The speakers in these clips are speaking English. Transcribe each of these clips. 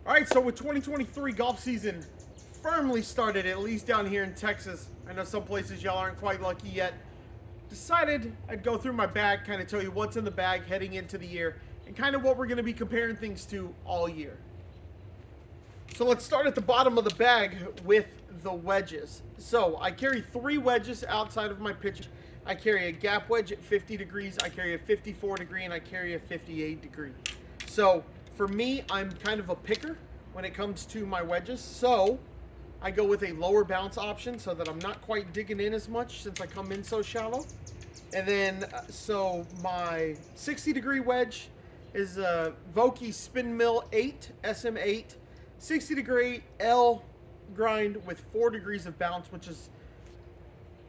All right, so with 2023 golf season firmly started, at least down here in Texas. I know some places y'all aren't quite lucky yet. Decided I'd go through my bag, kind of tell you what's in the bag heading into the year, and kind of what we're going to be comparing things to all year. So let's start at the bottom of the bag with the wedges. So I carry 3 wedges outside of my pitch. I carry a gap wedge at 50 degrees, I carry a 54 degree, and I carry a 58 degree. So for me, I'm kind of a picker when it comes to my wedges. So I go with a lower bounce option so that I'm not quite digging in as much since I come in so shallow. And then, so my 60 degree wedge is a Vokey Spin Mill 8, SM8, 60 degree L grind with 4 degrees of bounce, which is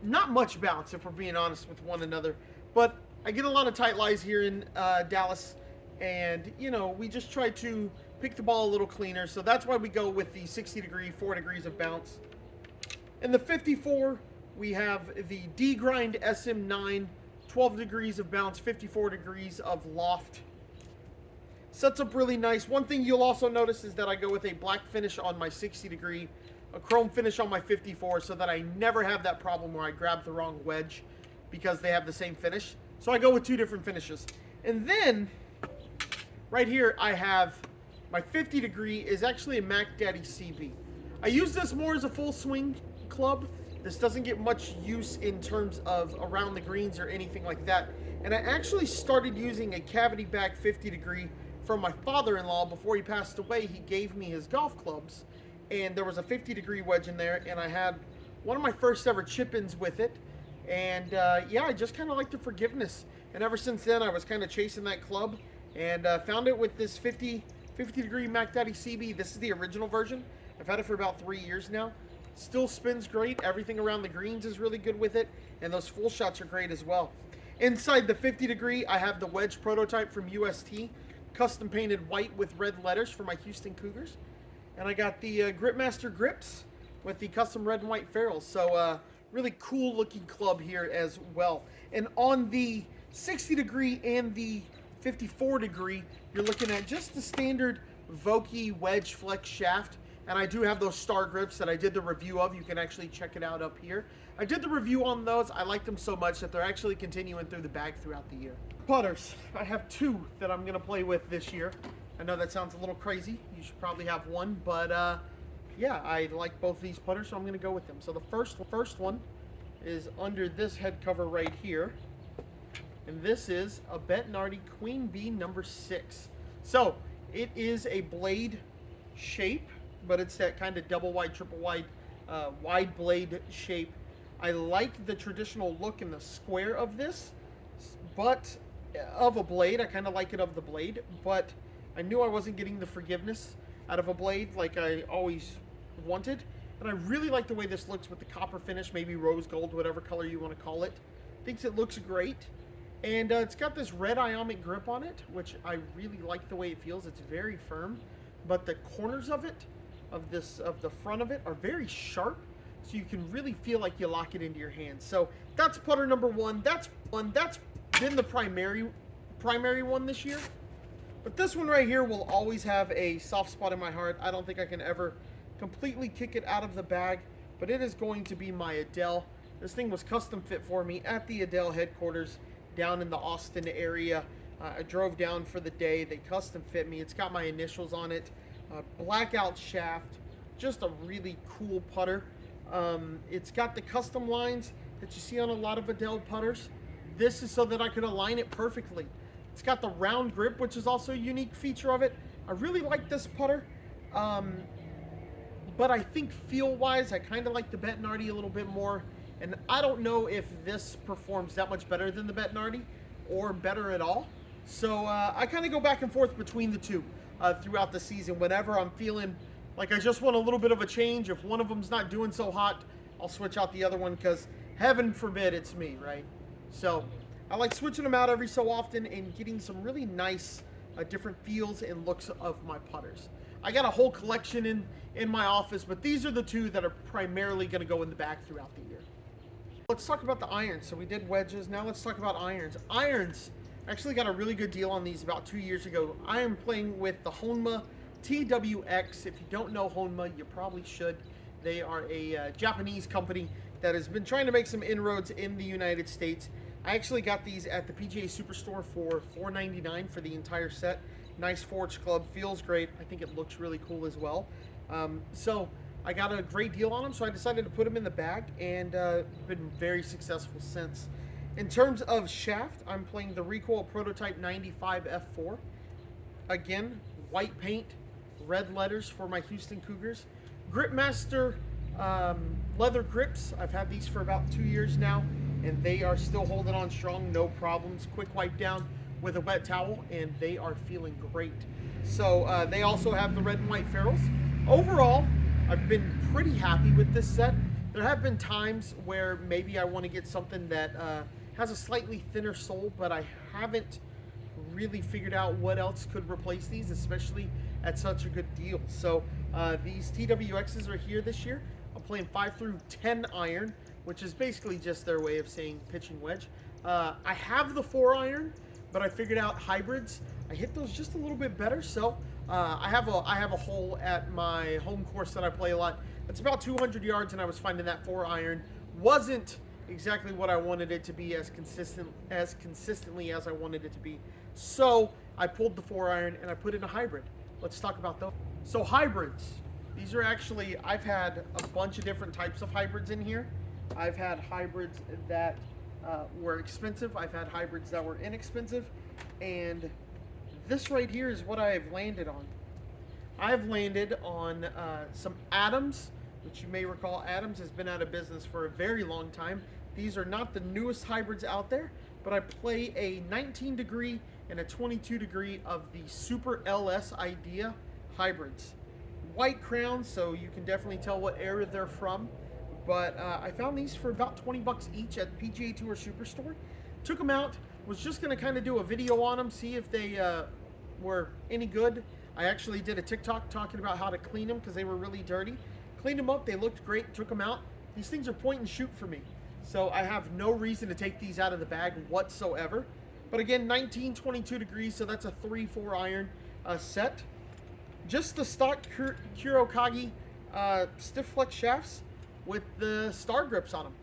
not much bounce if we're being honest with one another. But I get a lot of tight lies here in Dallas, and you know, we just try to pick the ball a little cleaner. So that's why we go with the 60 degree, 4 degrees of bounce. In the 54, we have the D grind SM9, 12 degrees of bounce, 54 degrees of loft. Sets up really nice. One thing you'll also notice is that I go with a black finish on my 60 degree, a chrome finish on my 54, so that I never have that problem where I grab the wrong wedge because they have the same finish. So I go with 2 different finishes. And then right here I have my 50 degree is actually a Mac Daddy CB. I use this more as a full swing club. This doesn't get much use in terms of around the greens or anything like that. And I actually started using a cavity back 50 degree from my father-in-law. Before he passed away, he gave me his golf clubs, and there was a 50 degree wedge in there, and I had one of my first ever chip-ins with it. And yeah, I just kind of like the forgiveness. And ever since then, I was kind of chasing that club, and found it with this 50 degree Mac Daddy CB. This is the original version. I've had it for about 3 years now. Still spins great. Everything around the greens is really good with it, and those full shots are great as well. Inside the 50 degree, I have the wedge prototype from UST, custom painted white with red letters for my Houston Cougars. And I got the Gripmaster grips with the custom red and white ferrules. So really cool looking club here as well. And on the 60 degree and the 54 degree, you're looking at just the standard Vokey wedge flex shaft. And I do have those star grips that I did the review of. You can actually check it out up here. I did the review on those. I like them so much that they're actually continuing through the bag throughout the year. Putters. I have 2 that I'm going to play with this year. I know that sounds a little crazy. You should probably have one. But yeah, I like both these putters, so I'm going to go with them. So the first one is under this head cover right here. And this is a Bettinardi Queen Bee number 6. So it is a blade shape, but it's that kind of double wide, triple wide, wide blade shape. I like the traditional look and the square of this, but of a blade. I kind of like it of the blade, but I knew I wasn't getting the forgiveness out of a blade like I always wanted. And I really like the way this looks with the copper finish, maybe rose gold, whatever color you want to call it. Thinks it looks great. And it's got this red ionic grip on it, which I really like the way it feels. It's very firm, but the corners of it, of the front of it, are very sharp, so you can really feel like you lock it into your hands. So that's putter number 1. That's been the primary one this year. But this one right here will always have a soft spot in my heart. I don't think I can ever completely kick it out of the bag, but it is going to be my Adele. This thing was custom fit for me at the Adele headquarters down in the Austin area. I drove down for the day. They custom fit me. It's got my initials on it. Blackout shaft. Just a really cool putter. It's got the custom lines that you see on a lot of Adele putters. This is so that I could align it perfectly. It's got the round grip, which is also a unique feature of it. I really like this putter. But I think feel-wise, I kind of like the Bettinardi a little bit more. And I don't know if this performs that much better than the Bettinardi or better at all. So I kind of go back and forth between the two throughout the season. Whenever I'm feeling like I just want a little bit of a change, if one of them's not doing so hot, I'll switch out the other one, because heaven forbid it's me, right? So I like switching them out every so often and getting some really nice different feels and looks of my putters. I got a whole collection in my office, but these are the 2 that are primarily going to go in the bag throughout the year. Let's talk about the irons. So we did wedges. Now let's talk about irons. Irons, actually got a really good deal on these about 2 years ago. I am playing with the Honma TWX. If you don't know Honma, you probably should. They are a Japanese company that has been trying to make some inroads in the United States. I actually got these at the PGA Superstore for $4.99 for the entire set. Nice forged club, feels great. I think it looks really cool as well. So I got a great deal on them, so I decided to put them in the bag, and been very successful since. In terms of shaft, I'm playing the Recoil Prototype 95 F4. Again, white paint, red letters for my Houston Cougars. Gripmaster leather grips. I've had these for about 2 years now, and they are still holding on strong, no problems. Quick wipe down with a wet towel, and they are feeling great. So they also have the red and white ferrules. Overall, I've been pretty happy with this set. There have been times where maybe I want to get something that has a slightly thinner sole, but I haven't really figured out what else could replace these, especially at such a good deal. So these TWXs are here this year. I'm playing 5 through 10 iron, which is basically just their way of saying pitching wedge. I have the 4 iron, but I figured out hybrids. I hit those just a little bit better. So I have a hole at my home course that I play a lot. It's about 200 yards, and I was finding that 4 iron wasn't exactly what I wanted it to be as consistently as I wanted it to be. So I pulled the 4 iron and I put in a hybrid. Let's talk about those. So hybrids, these are actually, I've had a bunch of different types of hybrids in here. I've had hybrids that were expensive. I've had hybrids that were inexpensive. And this right here is what I have landed on. I've landed on some Adams, which you may recall Adams has been out of business for a very long time. These are not the newest hybrids out there, but I play a 19 degree and a 22 degree of the Super LS Idea hybrids. White crowns, so you can definitely tell what area they're from. But I found these for about 20 bucks each at PGA Tour Superstore. Took them out, was just gonna kind of do a video on them, see if they were any good. I actually did a TikTok talking about how to clean them because they were really dirty. Cleaned them up, they looked great, took them out. These things are point and shoot for me. So I have no reason to take these out of the bag whatsoever. But again, 19, 22 degrees, so that's a 3-4 iron set. Just the stock Kurokage stiff flex shafts with the star grips on them.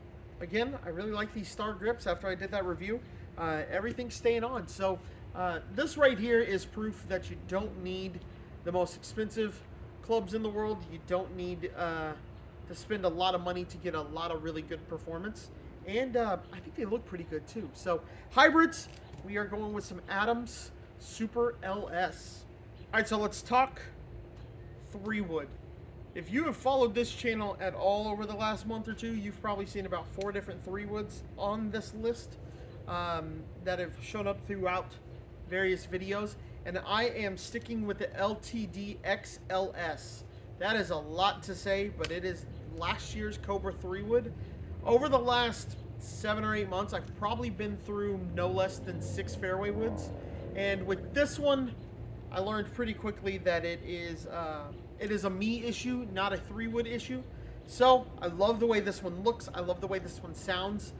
Again, I really like these star grips after I did that review. Everything's staying on. So this right here is proof that you don't need the most expensive clubs in the world. You don't need to spend a lot of money to get a lot of really good performance. And I think they look pretty good too. So hybrids, we are going with some Adams Super LS. All right, so let's talk 3-wood. If you have followed this channel at all over the last month or two, you've probably seen about 4 different 3-woods on this list that have shown up throughout various videos. And I am sticking with the LTD XLS. That is a lot to say, but it is last year's Cobra 3-wood. Over the last 7 or 8 months, I've probably been through no less than 6 fairway woods. And with this one, I learned pretty quickly that it is a me issue, not a 3-wood issue. So I love the way this one looks. I love the way this one sounds.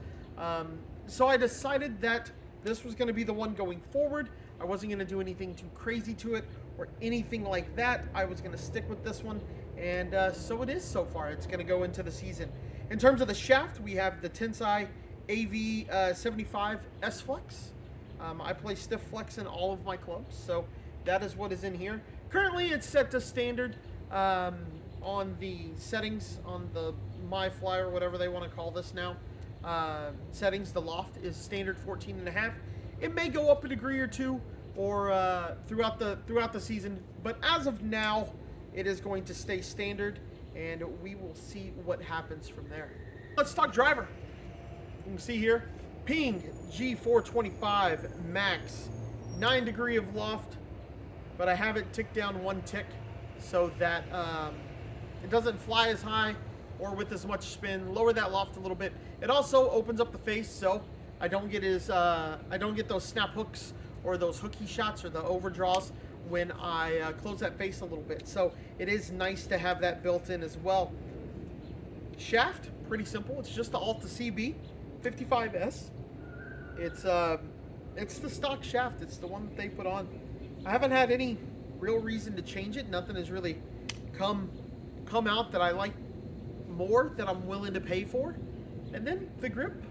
So I decided that this was going to be the one going forward. I wasn't going to do anything too crazy to it or anything like that. I was going to stick with this one, and so it is so far. It's going to go into the season. In terms of the shaft, we have the Tensai AV 75 S Flex. I play stiff flex in all of my clubs, so that is what is in here. Currently, it's set to standard on the settings, on the My Fly or whatever they want to call this now. Settings, the loft is standard 14.5. It may go up a degree or two, or throughout the season, but as of now, it is going to stay standard, and we will see what happens from there. Let's talk driver. You can see here, Ping G425 Max, 9 degree of loft, but I have it ticked down 1 tick so that it doesn't fly as high or with as much spin. Lower that loft a little bit. It also opens up the face, so I don't get those snap hooks or those hooky shots or the overdraws when I close that face a little bit. So it is nice to have that built in as well. Shaft, pretty simple. It's just the Alta CB 55S. It's the stock shaft. It's the one that they put on. I haven't had any real reason to change it. Nothing has really come out that I like more, that I'm willing to pay for. And then the grip,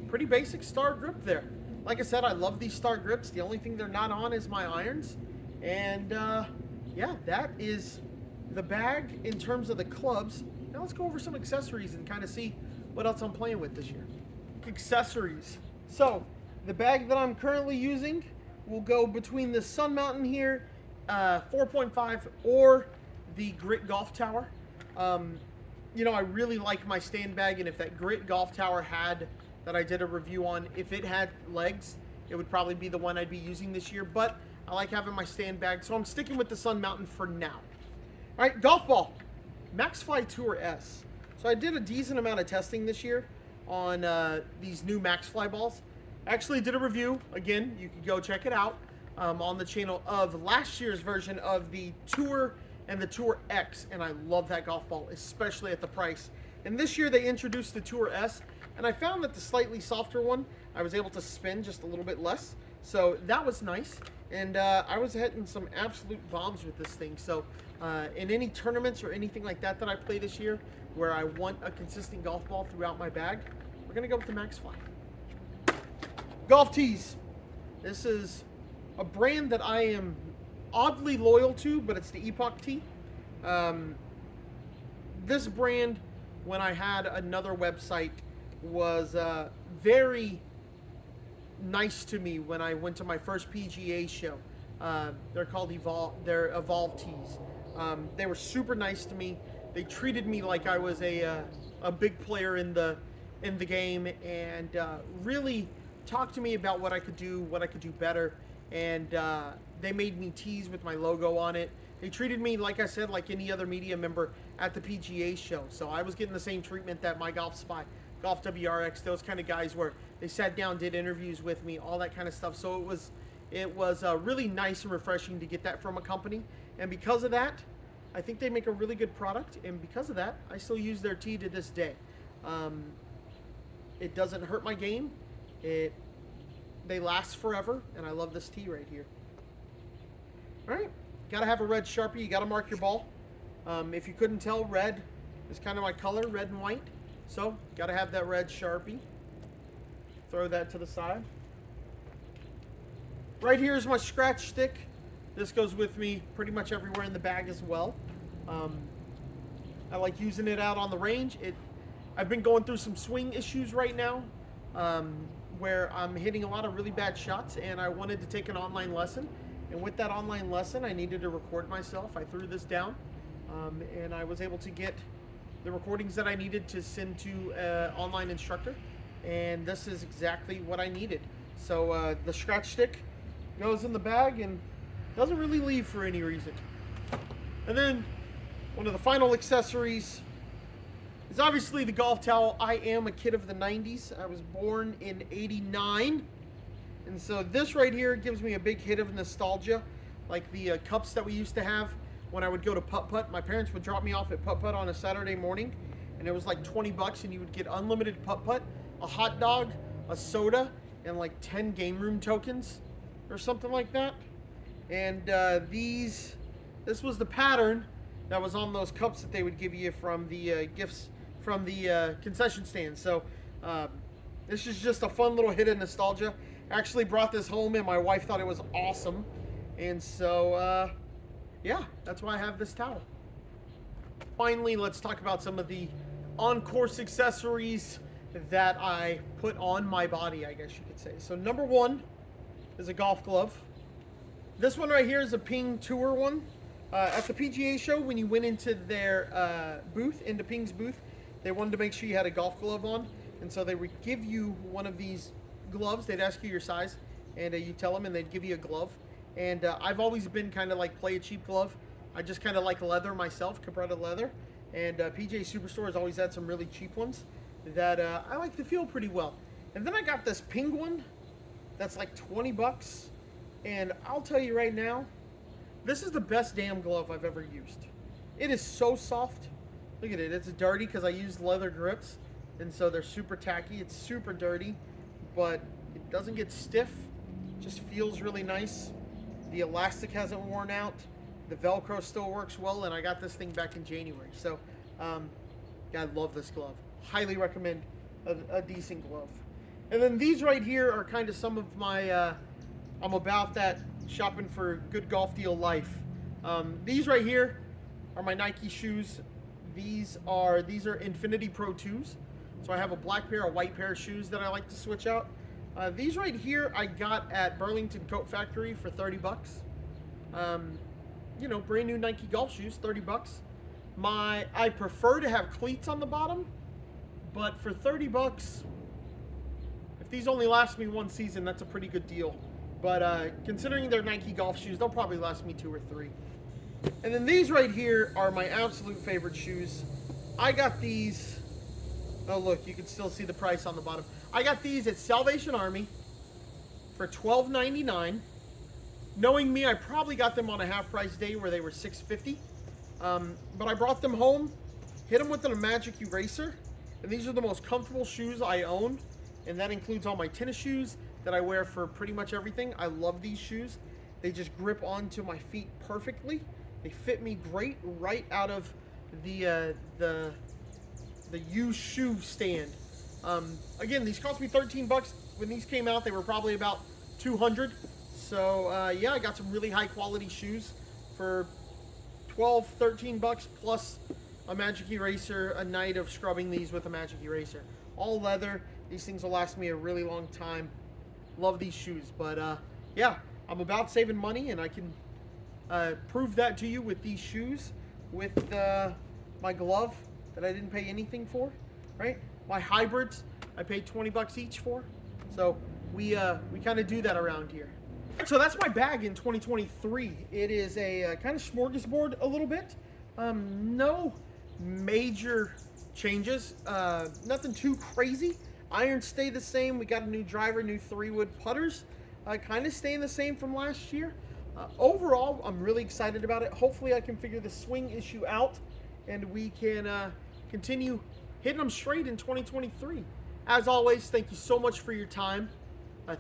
pretty basic star grip there. Like I said, I love these star grips. The only thing they're not on is my irons. And yeah, that is the bag in terms of the clubs. Now let's go over some accessories and kind of see what else I'm playing with this year. Accessories. So the bag that I'm currently using will go between the Sun Mountain here, 4.5, or the Grit Golf Tower. You know, I really like my stand bag, and if that Grit Golf Tower had, that I did a review on, if it had legs, it would probably be the one I'd be using this year, but I like having my stand bag, so I'm sticking with the Sun Mountain for now. All right, golf ball, MaxFly Tour S. So I did a decent amount of testing this year on these new MaxFly balls. I actually did a review, again, you can go check it out, on the channel, of last year's version of the Tour and the Tour X, and I love that golf ball, especially at the price. And this year they introduced the Tour S, and I found that the slightly softer one, I was able to spin just a little bit less, so that was nice. And I was hitting some absolute bombs with this thing. So in any tournaments or anything like that that I play this year, where I want a consistent golf ball throughout my bag, we're gonna go with the MaxFly. Golf tees. This is a brand that I am oddly loyal to, but it's the Epoch tee. This brand, when I had another website, was very nice to me when I went to my first PGA show. They're called they're Evolve tees. They were super nice to me. They treated me like I was a big player in the game, and really talked to me about what I could do better. And they made me tees with my logo on it. They treated me, like I said, like any other media member at the PGA show. So I was getting the same treatment that my Golf Spy, Golf WRX, those kind of guys were. They sat down, did interviews with me, all that kind of stuff. So it was really nice and refreshing to get that from a company. And because of that, I think they make a really good product. And because of that, I still use their tee to this day. It doesn't hurt my game. They last forever, and I love this tee right here. All right, gotta have a red Sharpie. You gotta mark your ball. If you couldn't tell, red is kind of my color, red and white. So, gotta have that red Sharpie. Throw that to the side. Right here is my scratch stick. This goes with me pretty much everywhere in the bag as well. I like using it out on the range. I've been going through some swing issues right now, where I'm hitting a lot of really bad shots, and I wanted to take an online lesson. And with that online lesson, I needed to record myself. I threw this down, and I was able to get the recordings that I needed to send to an online instructor. And this is exactly what I needed. So the scratch stick goes in the bag and doesn't really leave for any reason. And then one of the final accessories is obviously the golf towel. I am a kid of the 90s. I was born in '89. And so this right here gives me a big hit of nostalgia. Like the cups that we used to have when I would go to putt-putt. My parents would drop me off at putt-putt on a Saturday morning, and it was like 20 bucks, and you would get unlimited putt-putt, a hot dog, a soda, and like 10 game room tokens or something like that. And this was the pattern that was on those cups that they would give you from the gifts from the concession stand. So this is just a fun little hit of nostalgia. Actually brought this home, and my wife thought it was awesome. And so yeah, that's why I have this towel. Finally, let's talk about some of the on-course accessories that I put on my body, I guess you could say. So number one is a golf glove. This one right here is a Ping Tour one. At the PGA show, when you went into their booth, into Ping's booth, they wanted to make sure you had a golf glove on. And so they would give you one of these gloves. They'd ask you your size, and you tell them, and they'd give you a glove. And I've always been kind of like play a cheap glove. I just kind of like leather myself, Cabretta leather. And PGA Superstore has always had some really cheap ones that I like to feel pretty well. And then I got this Ping one that's like 20 bucks. And I'll tell you right now, this is the best damn glove I've ever used. It is so soft. Look at it. It's dirty because I used leather grips, and so they're super tacky. It's super dirty, but it doesn't get stiff. It just feels really nice. The elastic hasn't worn out. The Velcro still works well, and I got this thing back in January. So, yeah, I love this glove. Highly recommend a decent glove. And then these right here are kind of some of my, I'm about that shopping for good golf deal life. These right here are my Nike shoes. These are Infinity Pro 2s. So I have a black pair, a white pair of shoes that I like to switch out. These right here I got at Burlington Coat Factory for 30 bucks. You know, brand new Nike golf shoes, 30 bucks. I prefer to have cleats on the bottom, but for 30 bucks, if these only last me one season, that's a pretty good deal. But considering they're Nike golf shoes, they'll probably last me 2 or 3. And then these right here are my absolute favorite shoes. I got these, oh look, you can still see the price on the bottom. I got these at Salvation Army for $12.99. Knowing me, I probably got them on a half price day where they were $6.50. But I brought them home, hit them with a magic eraser, and these are the most comfortable shoes I own. And that includes all my tennis shoes that I wear for pretty much everything. I love these shoes. They just grip onto my feet perfectly. They fit me great right out of the used shoe stand. Again, these cost me 13 bucks. When these came out, they were probably about 200. So yeah, I got some really high quality shoes for 12, 13 bucks plus a magic eraser, a night of scrubbing these with a magic eraser. All leather. These things will last me a really long time. Love these shoes. But yeah, I'm about saving money, and I can prove that to you with these shoes, with my glove that I didn't pay anything for, right? My hybrids, I paid 20 bucks each for. So we kind of do that around here. So that's my bag in 2023. It is a kind of smorgasbord a little bit. No major changes. Nothing too crazy. Irons stay the same. We got a new driver, new 3-wood putters. Kind of staying the same from last year. Overall, I'm really excited about it. Hopefully I can figure the swing issue out, and we can continue hitting them straight in 2023. As always, thank you so much for your time.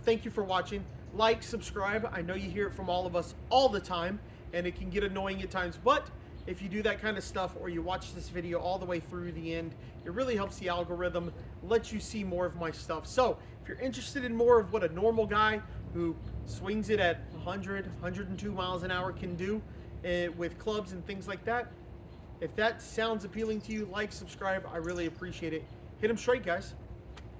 Thank you for watching. Like, subscribe. I know you hear it from all of us all the time, and it can get annoying at times, but if you do that kind of stuff, or you watch this video all the way through the end, it really helps the algorithm let you see more of my stuff. So if you're interested in more of what a normal guy who swings it at 100, 102 miles an hour can do with clubs and things like that, if that sounds appealing to you, like, subscribe. I really appreciate it. Hit them straight, guys.